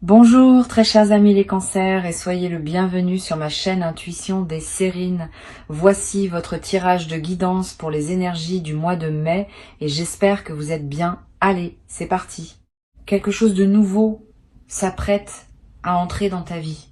Bonjour très chers amis les cancers et soyez le bienvenu sur ma chaîne Intuition des Sérines. Voici votre tirage de guidance pour les énergies du mois de mai et j'espère que vous êtes bien. Allez, c'est parti. Quelque chose de nouveau s'apprête à entrer dans ta vie.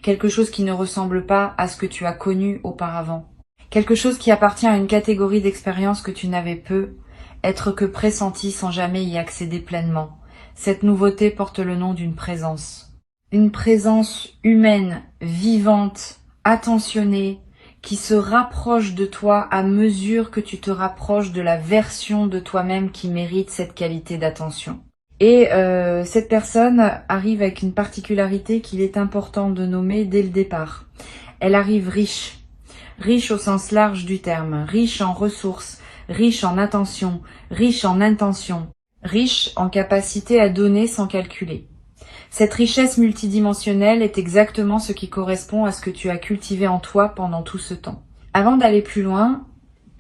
Quelque chose qui ne ressemble pas à ce que tu as connu auparavant. Quelque chose qui appartient à une catégorie d'expérience que tu n'avais peu, être que pressenti sans jamais y accéder pleinement. Cette nouveauté porte le nom d'une présence. Une présence humaine, vivante, attentionnée, qui se rapproche de toi à mesure que tu te rapproches de la version de toi-même qui mérite cette qualité d'attention. Et cette personne arrive avec une particularité qu'il est important de nommer dès le départ. Elle arrive riche. Riche au sens large du terme, riche en ressources, riche en attention, riche en intention, riche en capacité à donner sans calculer. Cette richesse multidimensionnelle est exactement ce qui correspond à ce que tu as cultivé en toi pendant tout ce temps. Avant d'aller plus loin,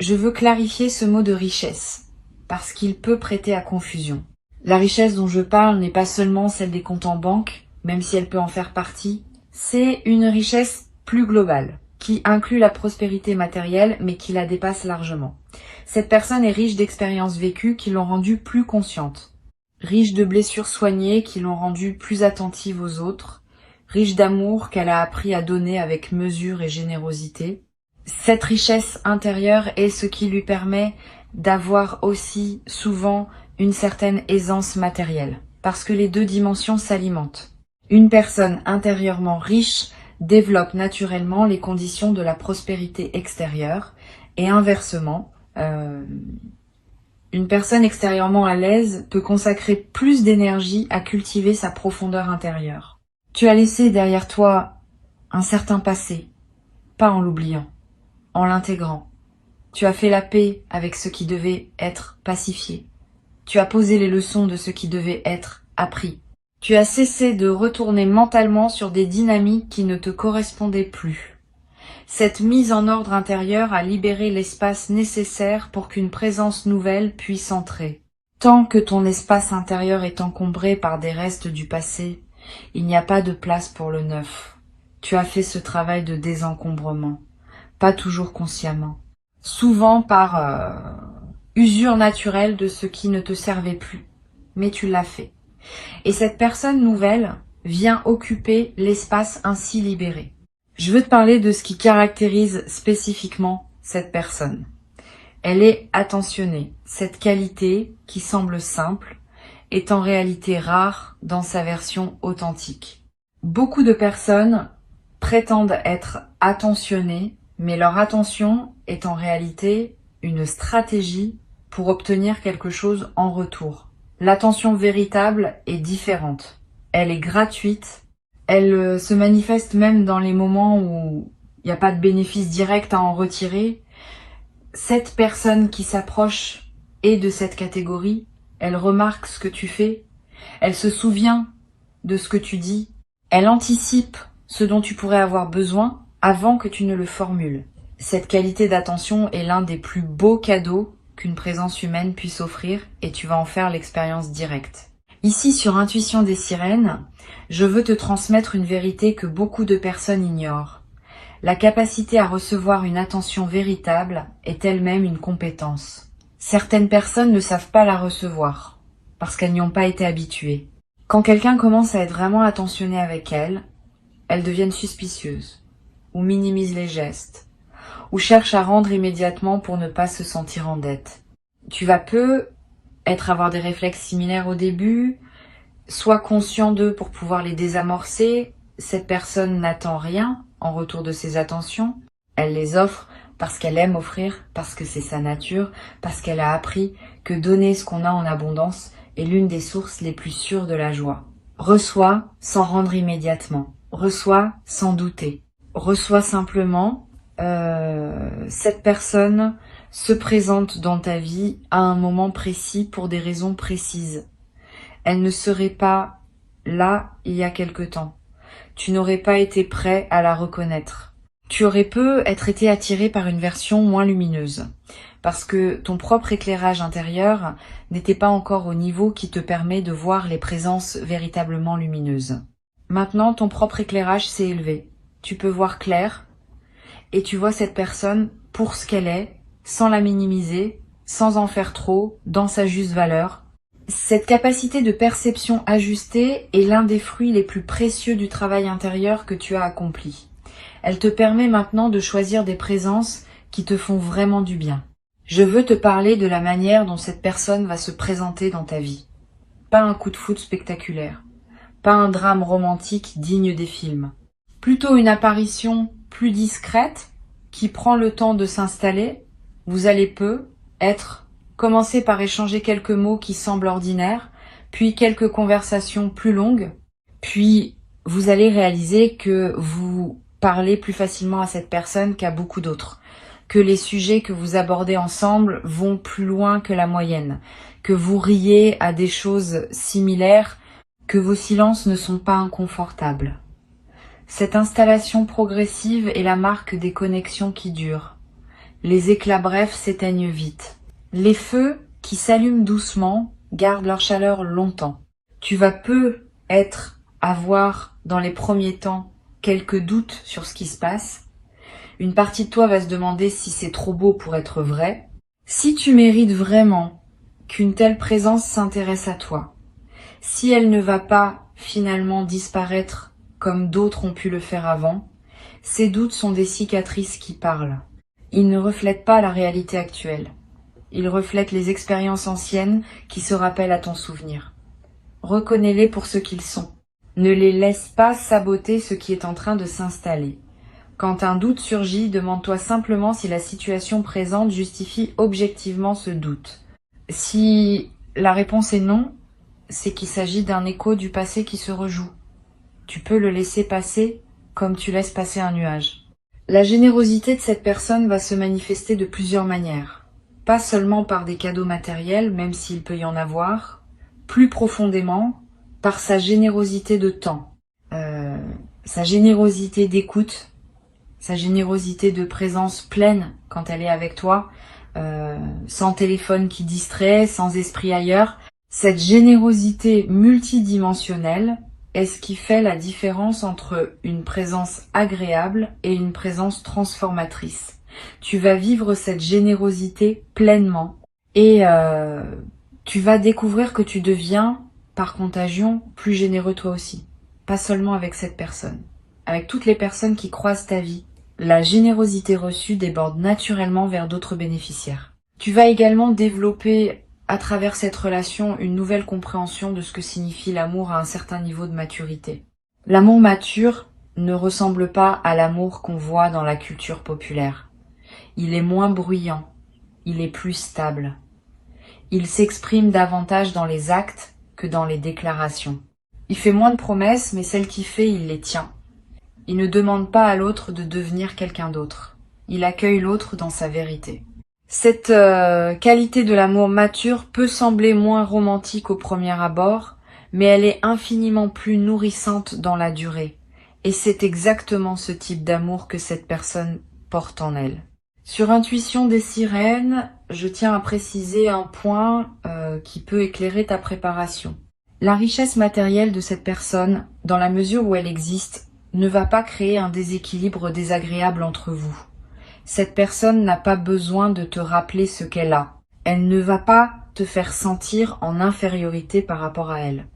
je veux clarifier ce mot de richesse, parce qu'il peut prêter à confusion. La richesse dont je parle n'est pas seulement celle des comptes en banque, même si elle peut en faire partie, c'est une richesse plus globale, qui inclut la prospérité matérielle, mais qui la dépasse largement. Cette personne est riche d'expériences vécues qui l'ont rendue plus consciente, riche de blessures soignées qui l'ont rendue plus attentive aux autres, riche d'amour qu'elle a appris à donner avec mesure et générosité. Cette richesse intérieure est ce qui lui permet d'avoir aussi souvent une certaine aisance matérielle, parce que les deux dimensions s'alimentent. Une personne intérieurement riche développe naturellement les conditions de la prospérité extérieure et inversement, une personne extérieurement à l'aise peut consacrer plus d'énergie à cultiver sa profondeur intérieure. Tu as laissé derrière toi un certain passé, pas en l'oubliant, en l'intégrant. Tu as fait la paix avec ce qui devait être pacifié. Tu as posé les leçons de ce qui devait être appris. Tu as cessé de retourner mentalement sur des dynamiques qui ne te correspondaient plus. Cette mise en ordre intérieur a libéré l'espace nécessaire pour qu'une présence nouvelle puisse entrer. Tant que ton espace intérieur est encombré par des restes du passé, il n'y a pas de place pour le neuf. Tu as fait ce travail de désencombrement, pas toujours consciemment, souvent par usure naturelle de ce qui ne te servait plus, mais tu l'as fait. Et cette personne nouvelle vient occuper l'espace ainsi libéré. Je veux te parler de ce qui caractérise spécifiquement cette personne. Elle est attentionnée. Cette qualité, qui semble simple, est en réalité rare dans sa version authentique. Beaucoup de personnes prétendent être attentionnées, mais leur attention est en réalité une stratégie pour obtenir quelque chose en retour. L'attention véritable est différente. Elle est gratuite. Elle se manifeste même dans les moments où il n'y a pas de bénéfice direct à en retirer. Cette personne qui s'approche est de cette catégorie. Elle remarque ce que tu fais. Elle se souvient de ce que tu dis. Elle anticipe ce dont tu pourrais avoir besoin avant que tu ne le formules. Cette qualité d'attention est l'un des plus beaux cadeaux qu'une présence humaine puisse offrir et tu vas en faire l'expérience directe. Ici, sur Intuition des Sirènes, je veux te transmettre une vérité que beaucoup de personnes ignorent. La capacité à recevoir une attention véritable est elle-même une compétence. Certaines personnes ne savent pas la recevoir, parce qu'elles n'y ont pas été habituées. Quand quelqu'un commence à être vraiment attentionné avec elles, elles deviennent suspicieuses, ou minimisent les gestes, ou cherchent à rendre immédiatement pour ne pas se sentir en dette. Tu vas avoir des réflexes similaires au début, sois conscient d'eux pour pouvoir les désamorcer. Cette personne n'attend rien en retour de ses attentions. Elle les offre parce qu'elle aime offrir, parce que c'est sa nature, parce qu'elle a appris que donner ce qu'on a en abondance est l'une des sources les plus sûres de la joie. Reçois sans rendre immédiatement. Reçois sans douter. Reçois simplement. Cette personne se présente dans ta vie à un moment précis pour des raisons précises. Elle ne serait pas là il y a quelque temps. Tu n'aurais pas été prêt à la reconnaître. Tu aurais été attiré par une version moins lumineuse. parce que ton propre éclairage intérieur n'était pas encore au niveau qui te permet de voir les présences véritablement lumineuses. Maintenant, ton propre éclairage s'est élevé. Tu peux voir clair et tu vois cette personne pour ce qu'elle est, sans la minimiser, sans en faire trop, dans sa juste valeur. Cette capacité de perception ajustée est l'un des fruits les plus précieux du travail intérieur que tu as accompli. Elle te permet maintenant de choisir des présences qui te font vraiment du bien. Je veux te parler de la manière dont cette personne va se présenter dans ta vie. Pas un coup de foudre spectaculaire, pas un drame romantique digne des films. Plutôt une apparition plus discrète qui prend le temps de s'installer. Vous allez commencer par échanger quelques mots qui semblent ordinaires, puis quelques conversations plus longues, puis vous allez réaliser que vous parlez plus facilement à cette personne qu'à beaucoup d'autres, que les sujets que vous abordez ensemble vont plus loin que la moyenne, que vous riez à des choses similaires, que vos silences ne sont pas inconfortables. Cette installation progressive est la marque des connexions qui durent. Les éclats brefs s'éteignent vite. Les feux qui s'allument doucement gardent leur chaleur longtemps. Tu vas avoir dans les premiers temps quelques doutes sur ce qui se passe. Une partie de toi va se demander si c'est trop beau pour être vrai. Si tu mérites vraiment qu'une telle présence s'intéresse à toi, si elle ne va pas finalement disparaître comme d'autres ont pu le faire avant, ces doutes sont des cicatrices qui parlent. Ils ne reflètent pas la réalité actuelle. Ils reflètent les expériences anciennes qui se rappellent à ton souvenir. Reconnais-les pour ce qu'ils sont. Ne les laisse pas saboter ce qui est en train de s'installer. Quand un doute surgit, demande-toi simplement si la situation présente justifie objectivement ce doute. Si la réponse est non, c'est qu'il s'agit d'un écho du passé qui se rejoue. Tu peux le laisser passer comme tu laisses passer un nuage. La générosité de cette personne va se manifester de plusieurs manières. Pas seulement par des cadeaux matériels, même s'il peut y en avoir, plus profondément par sa générosité de temps, sa générosité d'écoute, sa générosité de présence pleine quand elle est avec toi, sans téléphone qui distrait, sans esprit ailleurs. Cette générosité multidimensionnelle est ce qui fait la différence entre une présence agréable et une présence transformatrice. Tu vas vivre cette générosité pleinement et tu vas découvrir que tu deviens, par contagion, plus généreux toi aussi. Pas seulement avec cette personne, avec toutes les personnes qui croisent ta vie. La générosité reçue déborde naturellement vers d'autres bénéficiaires. Tu vas également développer à travers cette relation une nouvelle compréhension de ce que signifie l'amour à un certain niveau de maturité. L'amour mature ne ressemble pas à l'amour qu'on voit dans la culture populaire. Il est moins bruyant, il est plus stable. Il s'exprime davantage dans les actes que dans les déclarations. Il fait moins de promesses, mais celles qu'il fait, il les tient. Il ne demande pas à l'autre de devenir quelqu'un d'autre. Il accueille l'autre dans sa vérité. Cette qualité de l'amour mature peut sembler moins romantique au premier abord, mais elle est infiniment plus nourrissante dans la durée. Et c'est exactement ce type d'amour que cette personne porte en elle. Sur Intuition des sirènes, je tiens à préciser un point qui peut éclairer ta préparation. La richesse matérielle de cette personne, dans la mesure où elle existe, ne va pas créer un déséquilibre désagréable entre vous. Cette personne n'a pas besoin de te rappeler ce qu'elle a. Elle ne va pas te faire sentir en infériorité par rapport à elle.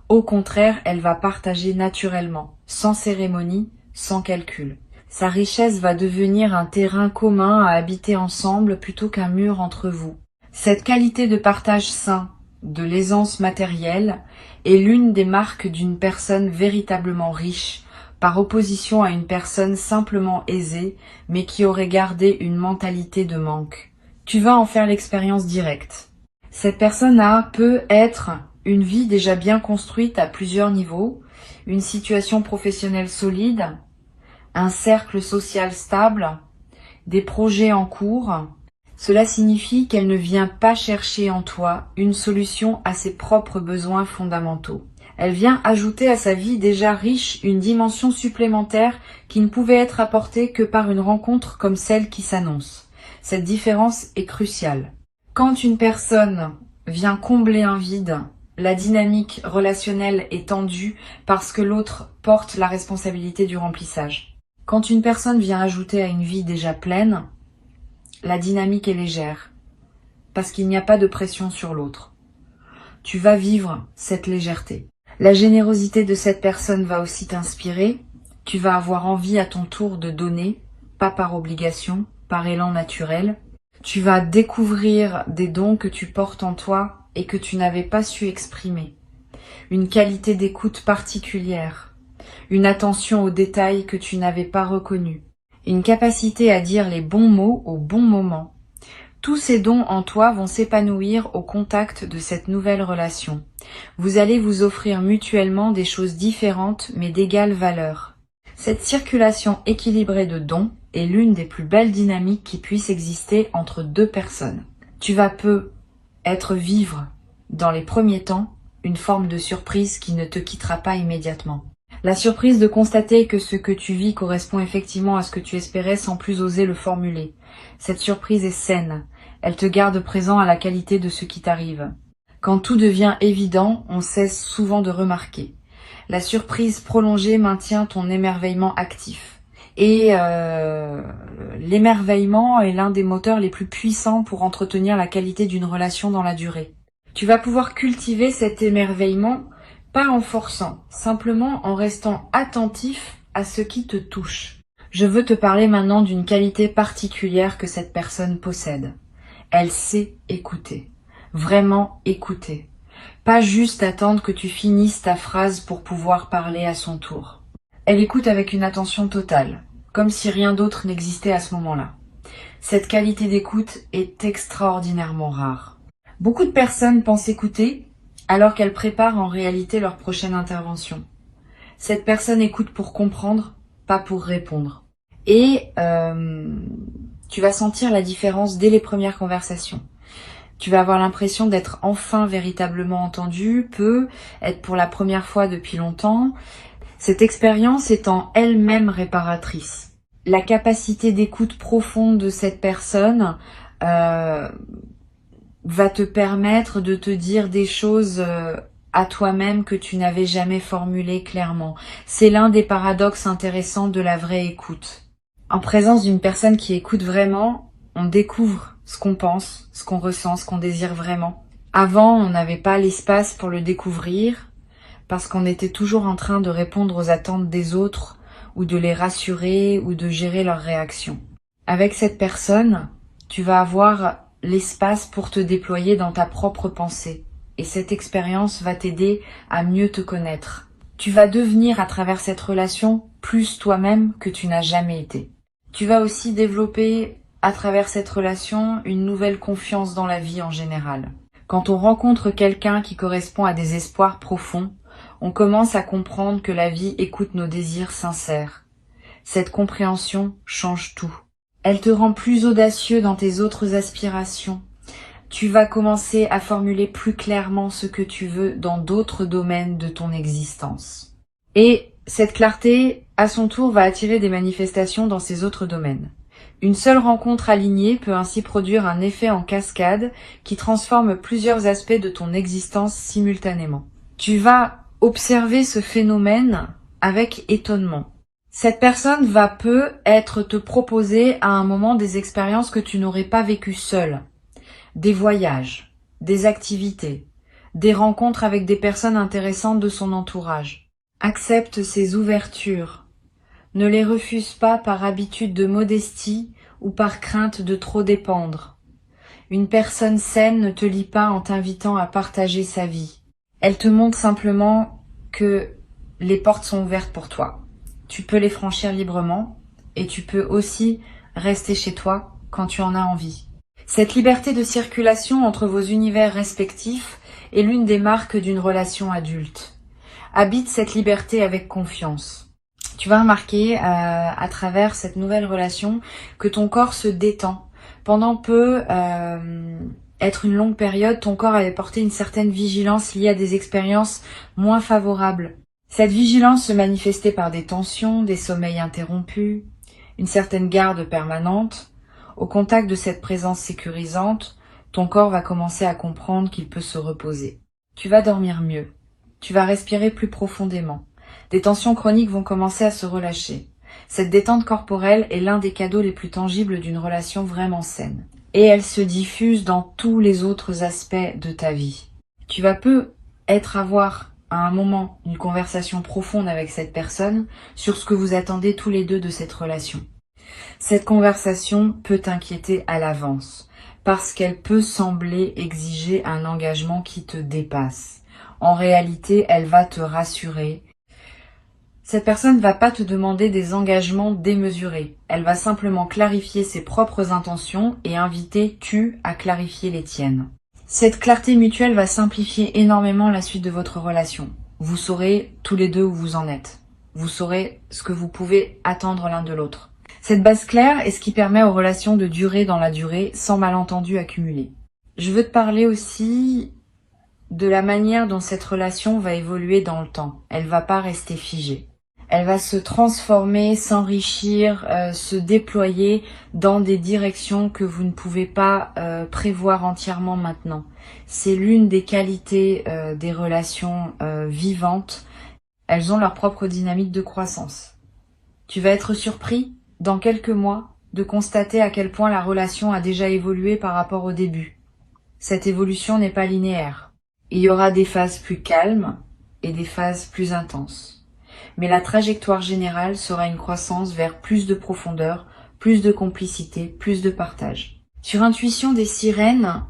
Au contraire, elle va partager naturellement, sans cérémonie, sans calcul. Sa richesse va devenir un terrain commun à habiter ensemble plutôt qu'un mur entre vous. Cette qualité de partage sain, de l'aisance matérielle, est l'une des marques d'une personne véritablement riche, par opposition à une personne simplement aisée, mais qui aurait gardé une mentalité de manque. Tu vas en faire l'expérience directe. Cette personne peut être une vie déjà bien construite à plusieurs niveaux, une situation professionnelle solide, un cercle social stable, des projets en cours. Cela signifie qu'elle ne vient pas chercher en toi une solution à ses propres besoins fondamentaux. Elle vient ajouter à sa vie déjà riche une dimension supplémentaire qui ne pouvait être apportée que par une rencontre comme celle qui s'annonce. Cette différence est cruciale. Quand une personne vient combler un vide, la dynamique relationnelle est tendue parce que l'autre porte la responsabilité du remplissage. Quand une personne vient ajouter à une vie déjà pleine, la dynamique est légère parce qu'il n'y a pas de pression sur l'autre. Tu vas vivre cette légèreté. La générosité de cette personne va aussi t'inspirer. Tu vas avoir envie à ton tour de donner, pas par obligation, par élan naturel. Tu vas découvrir des dons que tu portes en toi et que tu n'avais pas su exprimer. Une qualité d'écoute particulière. Une attention aux détails que tu n'avais pas reconnus. Une capacité à dire les bons mots au bon moment. Tous ces dons en toi vont s'épanouir au contact de cette nouvelle relation. Vous allez vous offrir mutuellement des choses différentes mais d'égale valeur. Cette circulation équilibrée de dons est l'une des plus belles dynamiques qui puissent exister entre deux personnes. Tu vas peut-être vivre, dans les premiers temps, une forme de surprise qui ne te quittera pas immédiatement. La surprise de constater que ce que tu vis correspond effectivement à ce que tu espérais sans plus oser le formuler. Cette surprise est saine. Elle te garde présent à la qualité de ce qui t'arrive. Quand tout devient évident, on cesse souvent de remarquer. La surprise prolongée maintient ton émerveillement actif. Et l'émerveillement est l'un des moteurs les plus puissants pour entretenir la qualité d'une relation dans la durée. Tu vas pouvoir cultiver cet émerveillement pas en forçant, simplement en restant attentif à ce qui te touche. Je veux te parler maintenant d'une qualité particulière que cette personne possède. Elle sait écouter. Vraiment écouter. Pas juste attendre que tu finisses ta phrase pour pouvoir parler à son tour. Elle écoute avec une attention totale, comme si rien d'autre n'existait à ce moment-là. Cette qualité d'écoute est extraordinairement rare. Beaucoup de personnes pensent écouter alors qu'elles préparent en réalité leur prochaine intervention. Cette personne écoute pour comprendre, pas pour répondre. Et tu vas sentir la différence dès les premières conversations. Tu vas avoir l'impression d'être enfin véritablement entendu, être pour la première fois depuis longtemps. Cette expérience est en elle-même réparatrice. La capacité d'écoute profonde de cette personne va te permettre de te dire des choses à toi-même que tu n'avais jamais formulées clairement. C'est l'un des paradoxes intéressants de la vraie écoute. En présence d'une personne qui écoute vraiment, on découvre ce qu'on pense, ce qu'on ressent, ce qu'on désire vraiment. Avant, on n'avait pas l'espace pour le découvrir parce qu'on était toujours en train de répondre aux attentes des autres ou de les rassurer ou de gérer leurs réactions. Avec cette personne, tu vas avoir l'espace pour te déployer dans ta propre pensée. Et cette expérience va t'aider à mieux te connaître. Tu vas devenir à travers cette relation plus toi-même que tu n'as jamais été. Tu vas aussi développer à travers cette relation une nouvelle confiance dans la vie en général. Quand on rencontre quelqu'un qui correspond à des espoirs profonds, on commence à comprendre que la vie écoute nos désirs sincères. Cette compréhension change tout. Elle te rend plus audacieux dans tes autres aspirations. Tu vas commencer à formuler plus clairement ce que tu veux dans d'autres domaines de ton existence. Et cette clarté, à son tour, va attirer des manifestations dans ces autres domaines. Une seule rencontre alignée peut ainsi produire un effet en cascade qui transforme plusieurs aspects de ton existence simultanément. Tu vas observer ce phénomène avec étonnement. Cette personne va peut-être te proposer à un moment des expériences que tu n'aurais pas vécues seule. Des voyages, des activités, des rencontres avec des personnes intéressantes de son entourage. Accepte ces ouvertures. Ne les refuse pas par habitude de modestie ou par crainte de trop dépendre. Une personne saine ne te lie pas en t'invitant à partager sa vie. Elle te montre simplement que les portes sont ouvertes pour toi. Tu peux les franchir librement et tu peux aussi rester chez toi quand tu en as envie. Cette liberté de circulation entre vos univers respectifs est l'une des marques d'une relation adulte. Habite cette liberté avec confiance. Tu vas remarquer à travers cette nouvelle relation que ton corps se détend. Pendant être une longue période, ton corps avait porté une certaine vigilance liée à des expériences moins favorables. Cette vigilance se manifestait par des tensions, des sommeils interrompus, une certaine garde permanente. Au contact de cette présence sécurisante, ton corps va commencer à comprendre qu'il peut se reposer. Tu vas dormir mieux. Tu vas respirer plus profondément. Des tensions chroniques vont commencer à se relâcher. Cette détente corporelle est l'un des cadeaux les plus tangibles d'une relation vraiment saine. Et elle se diffuse dans tous les autres aspects de ta vie. Tu vas avoir à un moment une conversation profonde avec cette personne sur ce que vous attendez tous les deux de cette relation. Cette conversation peut t'inquiéter à l'avance, parce qu'elle peut sembler exiger un engagement qui te dépasse. En réalité, elle va te rassurer. Cette personne ne va pas te demander des engagements démesurés. Elle va simplement clarifier ses propres intentions et inviter à clarifier les tiennes. Cette clarté mutuelle va simplifier énormément la suite de votre relation. Vous saurez tous les deux où vous en êtes. Vous saurez ce que vous pouvez attendre l'un de l'autre. Cette base claire est ce qui permet aux relations de durer dans la durée sans malentendus accumulés. Je veux te parler aussi de la manière dont cette relation va évoluer dans le temps. Elle va pas rester figée. Elle va se transformer, s'enrichir, se déployer dans des directions que vous ne pouvez pas prévoir entièrement maintenant. C'est l'une des qualités des relations vivantes. Elles ont leur propre dynamique de croissance. Tu vas être surpris, dans quelques mois, de constater à quel point la relation a déjà évolué par rapport au début. Cette évolution n'est pas linéaire. Il y aura des phases plus calmes et des phases plus intenses. Mais la trajectoire générale sera une croissance vers plus de profondeur, plus de complicité, plus de partage. Sur Intuition des sirènes,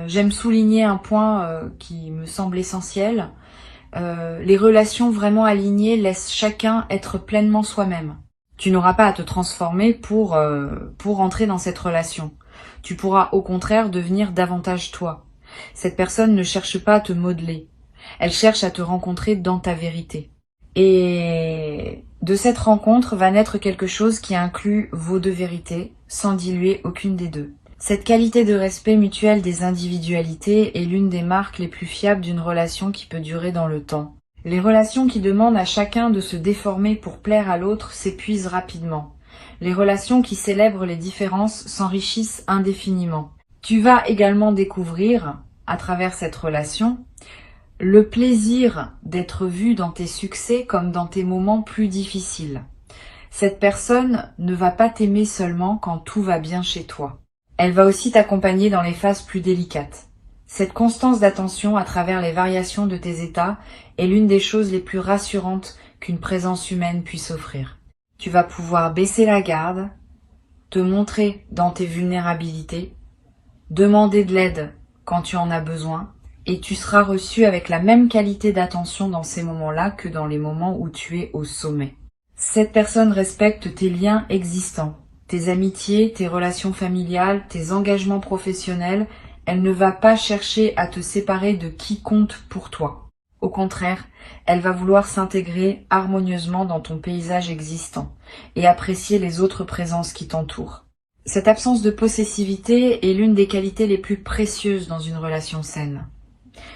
j'aime souligner un point qui me semble essentiel. Les relations vraiment alignées laissent chacun être pleinement soi-même. Tu n'auras pas à te transformer pour entrer dans cette relation. Tu pourras au contraire devenir davantage toi. Cette personne ne cherche pas à te modeler. Elle cherche à te rencontrer dans ta vérité. Et de cette rencontre va naître quelque chose qui inclut vos deux vérités, sans diluer aucune des deux. Cette qualité de respect mutuel des individualités est l'une des marques les plus fiables d'une relation qui peut durer dans le temps. Les relations qui demandent à chacun de se déformer pour plaire à l'autre s'épuisent rapidement. Les relations qui célèbrent les différences s'enrichissent indéfiniment. Tu vas également découvrir, à travers cette relation, le plaisir d'être vu dans tes succès comme dans tes moments plus difficiles. Cette personne ne va pas t'aimer seulement quand tout va bien chez toi. Elle va aussi t'accompagner dans les phases plus délicates. Cette constance d'attention à travers les variations de tes états est l'une des choses les plus rassurantes qu'une présence humaine puisse offrir. Tu vas pouvoir baisser la garde, te montrer dans tes vulnérabilités, demander de l'aide quand tu en as besoin, et tu seras reçu avec la même qualité d'attention dans ces moments-là que dans les moments où tu es au sommet. Cette personne respecte tes liens existants, tes amitiés, tes relations familiales, tes engagements professionnels. Elle ne va pas chercher à te séparer de qui compte pour toi. Au contraire, elle va vouloir s'intégrer harmonieusement dans ton paysage existant et apprécier les autres présences qui t'entourent. Cette absence de possessivité est l'une des qualités les plus précieuses dans une relation saine.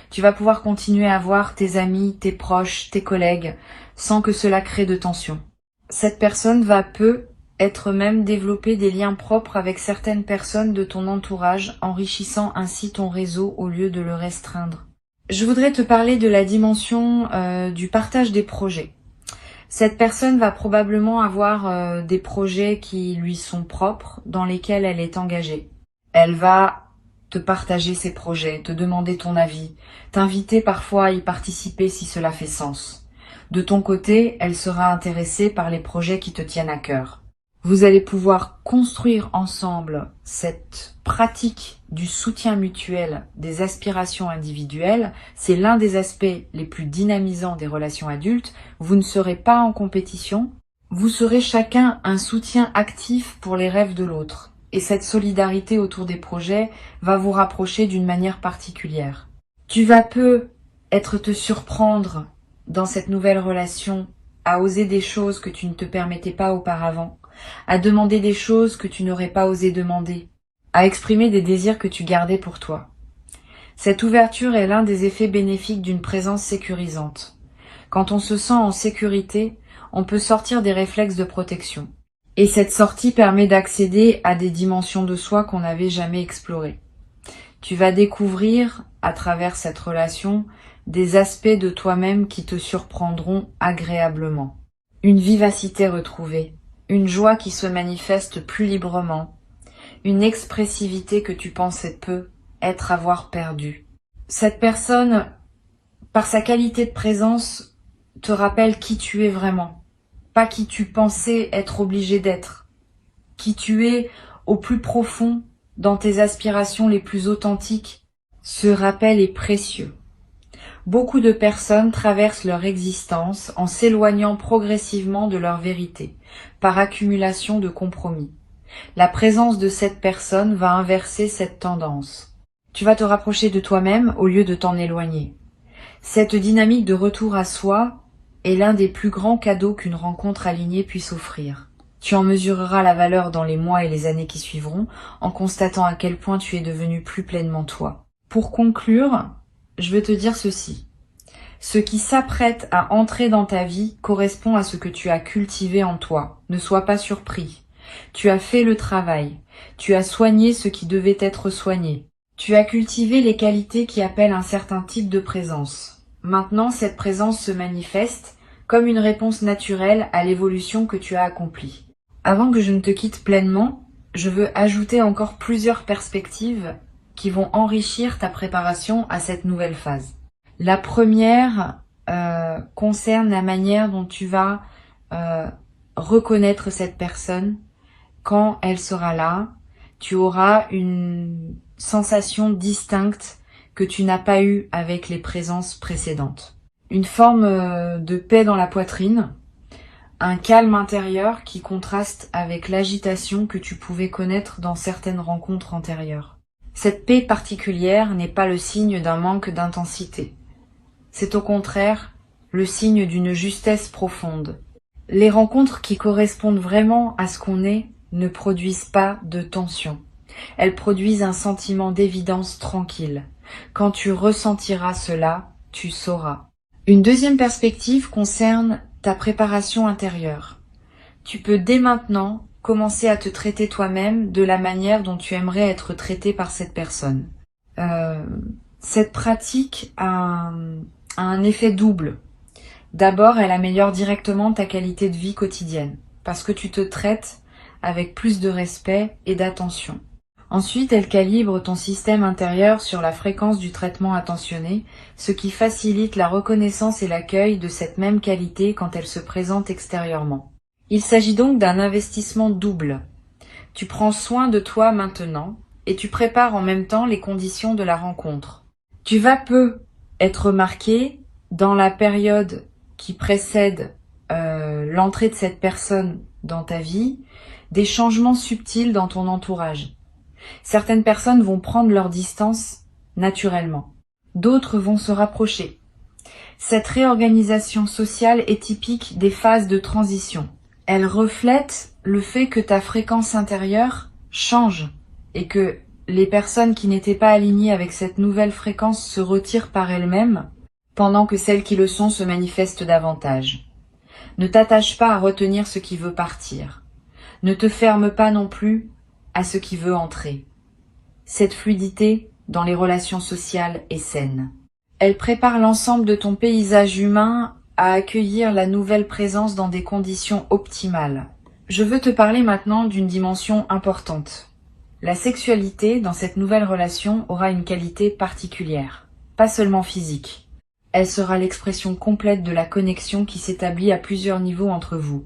Tu vas pouvoir continuer à voir tes amis, tes proches, tes collègues, sans que cela crée de tension. Cette personne va être même développer des liens propres avec certaines personnes de ton entourage, enrichissant ainsi ton réseau au lieu de le restreindre. Je voudrais te parler de la dimension du partage des projets. Cette personne va probablement avoir des projets qui lui sont propres, dans lesquels elle est engagée. Elle va te partager ses projets, te demander ton avis, t'inviter parfois à y participer si cela fait sens. De ton côté, elle sera intéressée par les projets qui te tiennent à cœur. Vous allez pouvoir construire ensemble cette pratique du soutien mutuel des aspirations individuelles. C'est l'un des aspects les plus dynamisants des relations adultes. Vous ne serez pas en compétition, vous serez chacun un soutien actif pour les rêves de l'autre. Et cette solidarité autour des projets va vous rapprocher d'une manière particulière. Tu vas peut-être te surprendre dans cette nouvelle relation à oser des choses que tu ne te permettais pas auparavant, à demander des choses que tu n'aurais pas osé demander, à exprimer des désirs que tu gardais pour toi. Cette ouverture est l'un des effets bénéfiques d'une présence sécurisante. Quand on se sent en sécurité, on peut sortir des réflexes de protection. Et cette sortie permet d'accéder à des dimensions de soi qu'on n'avait jamais explorées. Tu vas découvrir, à travers cette relation, des aspects de toi-même qui te surprendront agréablement. Une vivacité retrouvée, une joie qui se manifeste plus librement, une expressivité que tu pensais peu avoir perdue. Cette personne, par sa qualité de présence, te rappelle qui tu es vraiment, pas qui tu pensais être obligé d'être, qui tu es au plus profond dans tes aspirations les plus authentiques. Ce rappel est précieux. Beaucoup de personnes traversent leur existence en s'éloignant progressivement de leur vérité, par accumulation de compromis. La présence de cette personne va inverser cette tendance. Tu vas te rapprocher de toi-même au lieu de t'en éloigner. Cette dynamique de retour à soi est l'un des plus grands cadeaux qu'une rencontre alignée puisse offrir. Tu en mesureras la valeur dans les mois et les années qui suivront, en constatant à quel point tu es devenu plus pleinement toi. Pour conclure, je veux te dire ceci. Ce qui s'apprête à entrer dans ta vie correspond à ce que tu as cultivé en toi. Ne sois pas surpris. Tu as fait le travail. Tu as soigné ce qui devait être soigné. Tu as cultivé les qualités qui appellent un certain type de présence. Maintenant, cette présence se manifeste comme une réponse naturelle à l'évolution que tu as accomplie. Avant que je ne te quitte pleinement, je veux ajouter encore plusieurs perspectives qui vont enrichir ta préparation à cette nouvelle phase. La première concerne la manière dont tu vas reconnaître cette personne. Quand elle sera là, tu auras une sensation distincte que tu n'as pas eue avec les présences précédentes. Une forme de paix dans la poitrine, un calme intérieur qui contraste avec l'agitation que tu pouvais connaître dans certaines rencontres antérieures. Cette paix particulière n'est pas le signe d'un manque d'intensité. C'est au contraire le signe d'une justesse profonde. Les rencontres qui correspondent vraiment à ce qu'on est ne produisent pas de tension. Elles produisent un sentiment d'évidence tranquille. Quand tu ressentiras cela, tu sauras. Une deuxième perspective concerne ta préparation intérieure. Tu peux dès maintenant commencer à te traiter toi-même de la manière dont tu aimerais être traité par cette personne. Cette pratique a un effet double. D'abord, elle améliore directement ta qualité de vie quotidienne, parce que tu te traites avec plus de respect et d'attention. Ensuite, elle calibre ton système intérieur sur la fréquence du traitement attentionné, ce qui facilite la reconnaissance et l'accueil de cette même qualité quand elle se présente extérieurement. Il s'agit donc d'un investissement double. Tu prends soin de toi maintenant et tu prépares en même temps les conditions de la rencontre. Tu vas peu être remarqué dans la période qui précède l'entrée de cette personne dans ta vie, des changements subtils dans ton entourage. Certaines personnes vont prendre leur distance naturellement. D'autres vont se rapprocher. Cette réorganisation sociale est typique des phases de transition. Elle reflète le fait que ta fréquence intérieure change et que les personnes qui n'étaient pas alignées avec cette nouvelle fréquence se retirent par elles-mêmes, pendant que celles qui le sont se manifestent davantage. Ne t'attache pas à retenir ce qui veut partir. Ne te ferme pas non plus à ce qui veut entrer. Cette fluidité dans les relations sociales est saine. Elle prépare l'ensemble de ton paysage humain à accueillir la nouvelle présence dans des conditions optimales. Je veux te parler maintenant d'une dimension importante. La sexualité dans cette nouvelle relation aura une qualité particulière, pas seulement physique. Elle sera l'expression complète de la connexion qui s'établit à plusieurs niveaux entre vous.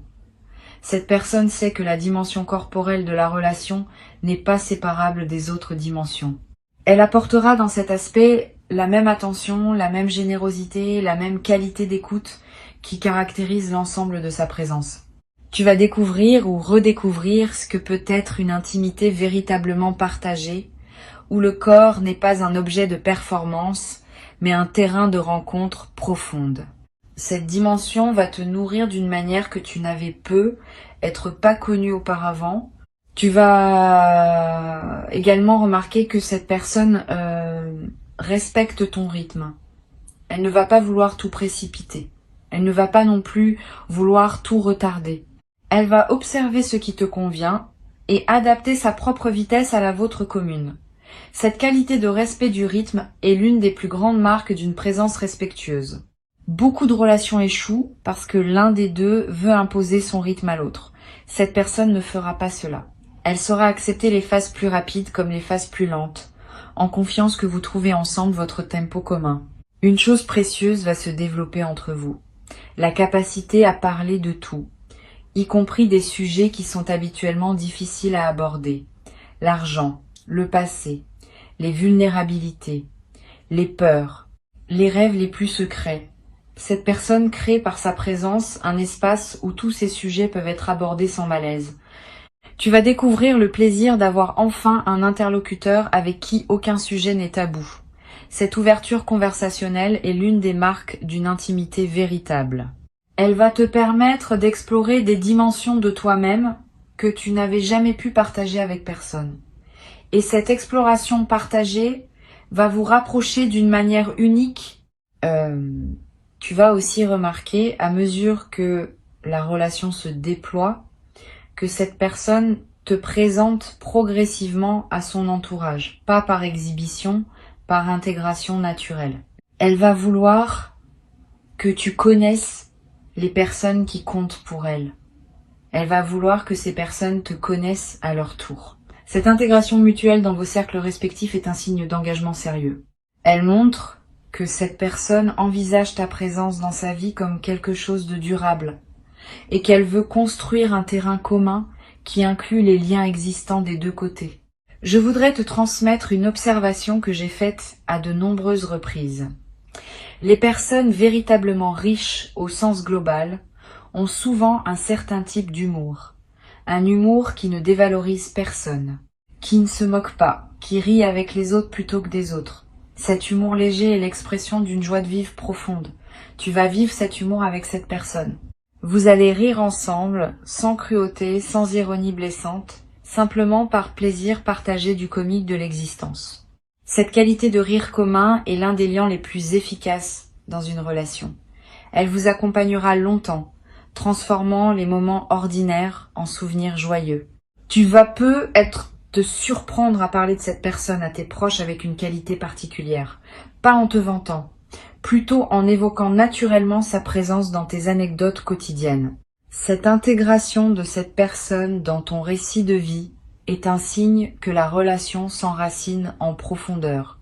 Cette personne sait que la dimension corporelle de la relation n'est pas séparable des autres dimensions. Elle apportera dans cet aspect la même attention, la même générosité, la même qualité d'écoute qui caractérise l'ensemble de sa présence. Tu vas découvrir ou redécouvrir ce que peut être une intimité véritablement partagée, où le corps n'est pas un objet de performance, mais un terrain de rencontre profonde. Cette dimension va te nourrir d'une manière que tu n'avais être pas connu auparavant. Tu vas également remarquer que cette personne respecte ton rythme. Elle ne va pas vouloir tout précipiter. Elle ne va pas non plus vouloir tout retarder. Elle va observer ce qui te convient et adapter sa propre vitesse à la vôtre commune. Cette qualité de respect du rythme est l'une des plus grandes marques d'une présence respectueuse. Beaucoup de relations échouent parce que l'un des deux veut imposer son rythme à l'autre. Cette personne ne fera pas cela. Elle saura accepter les phases plus rapides comme les phases plus lentes, en confiance que vous trouvez ensemble votre tempo commun. Une chose précieuse va se développer entre vous. La capacité à parler de tout, y compris des sujets qui sont habituellement difficiles à aborder. L'argent, le passé, les vulnérabilités, les peurs, les rêves les plus secrets. Cette personne crée par sa présence un espace où tous ces sujets peuvent être abordés sans malaise. Tu vas découvrir le plaisir d'avoir enfin un interlocuteur avec qui aucun sujet n'est tabou. Cette ouverture conversationnelle est l'une des marques d'une intimité véritable. Elle va te permettre d'explorer des dimensions de toi-même que tu n'avais jamais pu partager avec personne. Et cette exploration partagée va vous rapprocher d'une manière unique. Tu vas aussi remarquer, à mesure que la relation se déploie, que cette personne te présente progressivement à son entourage, pas par exhibition, par intégration naturelle. Elle va vouloir que tu connaisses les personnes qui comptent pour elle. Elle va vouloir que ces personnes te connaissent à leur tour. Cette intégration mutuelle dans vos cercles respectifs est un signe d'engagement sérieux. Elle montre que cette personne envisage ta présence dans sa vie comme quelque chose de durable et qu'elle veut construire un terrain commun qui inclut les liens existants des deux côtés. Je voudrais te transmettre une observation que j'ai faite à de nombreuses reprises. Les personnes véritablement riches au sens global ont souvent un certain type d'humour. Un humour qui ne dévalorise personne, qui ne se moque pas, qui rit avec les autres plutôt que des autres. Cet humour léger est l'expression d'une joie de vivre profonde. Tu vas vivre cet humour avec cette personne. Vous allez rire ensemble, sans cruauté, sans ironie blessante, simplement par plaisir partagé du comique de l'existence. Cette qualité de rire commun est l'un des liens les plus efficaces dans une relation. Elle vous accompagnera longtemps, transformant les moments ordinaires en souvenirs joyeux. Tu vas te surprendre à parler de cette personne à tes proches avec une qualité particulière, pas en te vantant, plutôt en évoquant naturellement sa présence dans tes anecdotes quotidiennes. Cette intégration de cette personne dans ton récit de vie est un signe que la relation s'enracine en profondeur.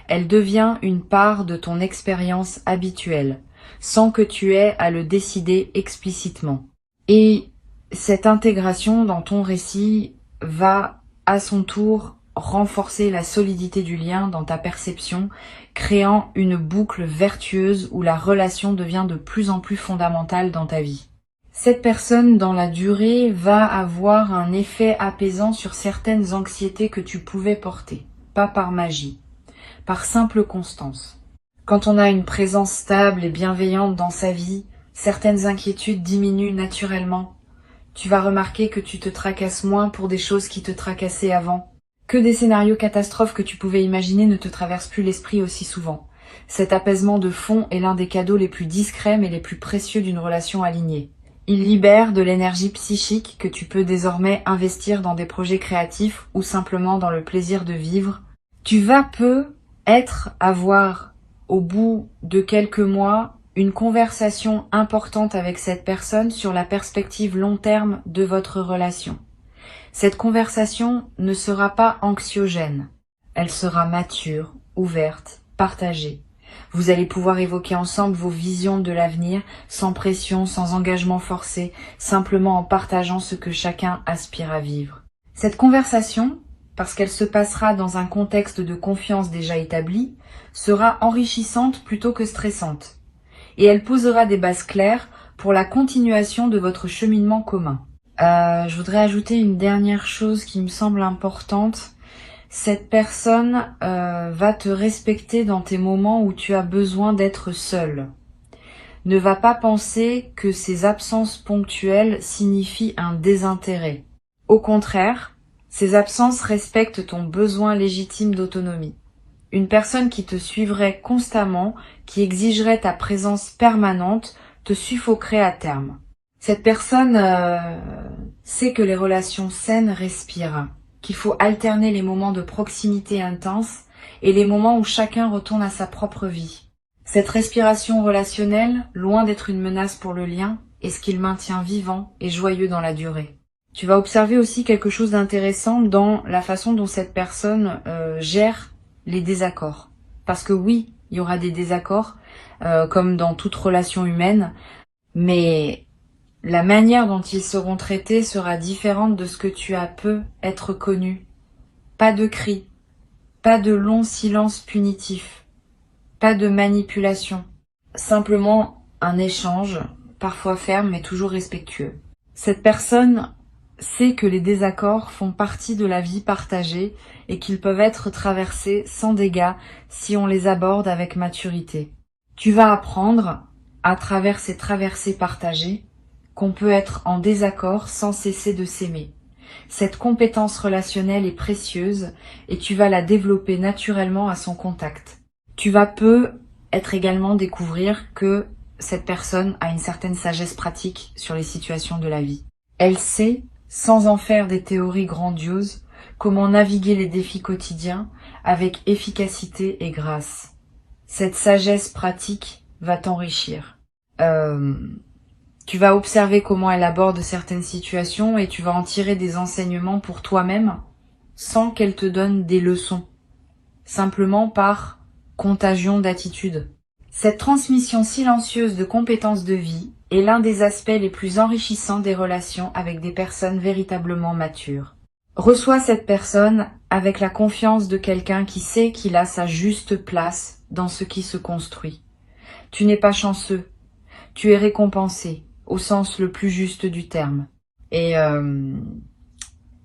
Elle devient une part de ton expérience habituelle, sans que tu aies à le décider explicitement. Et cette intégration dans ton récit va, à son tour, renforcer la solidité du lien dans ta perception, créant une boucle vertueuse où la relation devient de plus en plus fondamentale dans ta vie. Cette personne, dans la durée, va avoir un effet apaisant sur certaines anxiétés que tu pouvais porter, pas par magie, par simple constance. Quand on a une présence stable et bienveillante dans sa vie, certaines inquiétudes diminuent naturellement. Tu vas remarquer que tu te tracasses moins pour des choses qui te tracassaient avant, que des scénarios catastrophes que tu pouvais imaginer ne te traversent plus l'esprit aussi souvent. Cet apaisement de fond est l'un des cadeaux les plus discrets mais les plus précieux d'une relation alignée. Il libère de l'énergie psychique que tu peux désormais investir dans des projets créatifs ou simplement dans le plaisir de vivre. Tu vas avoir, au bout de quelques mois, une conversation importante avec cette personne sur la perspective long terme de votre relation. Cette conversation ne sera pas anxiogène. Elle sera mature, ouverte, partagée. Vous allez pouvoir évoquer ensemble vos visions de l'avenir, sans pression, sans engagement forcé, simplement en partageant ce que chacun aspire à vivre. Cette conversation, parce qu'elle se passera dans un contexte de confiance déjà établi, sera enrichissante plutôt que stressante. Et elle posera des bases claires pour la continuation de votre cheminement commun. Je voudrais ajouter une dernière chose qui me semble importante. Cette personne va te respecter dans tes moments où tu as besoin d'être seul. Ne va pas penser que ces absences ponctuelles signifient un désintérêt. Au contraire, ces absences respectent ton besoin légitime d'autonomie. Une personne qui te suivrait constamment, qui exigerait ta présence permanente, te suffoquerait à terme. Cette personne sait que les relations saines respirent, qu'il faut alterner les moments de proximité intense et les moments où chacun retourne à sa propre vie. Cette respiration relationnelle, loin d'être une menace pour le lien, est ce qu'il maintient vivant et joyeux dans la durée. Tu vas observer aussi quelque chose d'intéressant dans la façon dont cette personne gère les désaccords. Parce que oui, il y aura des désaccords, comme dans toute relation humaine, mais la manière dont ils seront traités sera différente de ce que tu as peu être connu. Pas de cris, pas de longs silences punitifs, pas de manipulation. Simplement un échange, parfois ferme mais toujours respectueux. Cette personne sait que les désaccords font partie de la vie partagée et qu'ils peuvent être traversés sans dégâts si on les aborde avec maturité. Tu vas apprendre, à travers ces traversées partagées, qu'on peut être en désaccord sans cesser de s'aimer. Cette compétence relationnelle est précieuse et tu vas la développer naturellement à son contact. Tu vas être également découvrir que cette personne a une certaine sagesse pratique sur les situations de la vie. Elle sait, sans en faire des théories grandioses, comment naviguer les défis quotidiens avec efficacité et grâce. Cette sagesse pratique va t'enrichir. Tu vas observer comment elle aborde certaines situations et tu vas en tirer des enseignements pour toi-même sans qu'elle te donne des leçons, simplement par contagion d'attitude. Cette transmission silencieuse de compétences de vie est l'un des aspects les plus enrichissants des relations avec des personnes véritablement matures. Reçois cette personne avec la confiance de quelqu'un qui sait qu'il a sa juste place dans ce qui se construit. Tu n'es pas chanceux, tu es récompensé, au sens le plus juste du terme. Et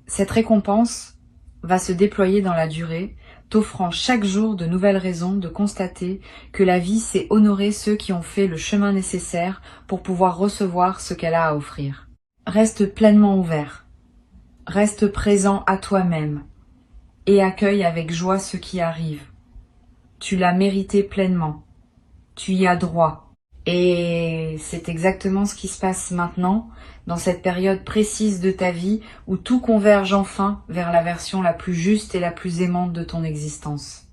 cette récompense va se déployer dans la durée, t'offrant chaque jour de nouvelles raisons de constater que la vie sait honorer ceux qui ont fait le chemin nécessaire pour pouvoir recevoir ce qu'elle a à offrir. Reste pleinement ouvert, reste présent à toi-même et accueille avec joie ce qui arrive. Tu l'as mérité pleinement, tu y as droit. Et c'est exactement ce qui se passe maintenant, dans cette période précise de ta vie où tout converge enfin vers la version la plus juste et la plus aimante de ton existence.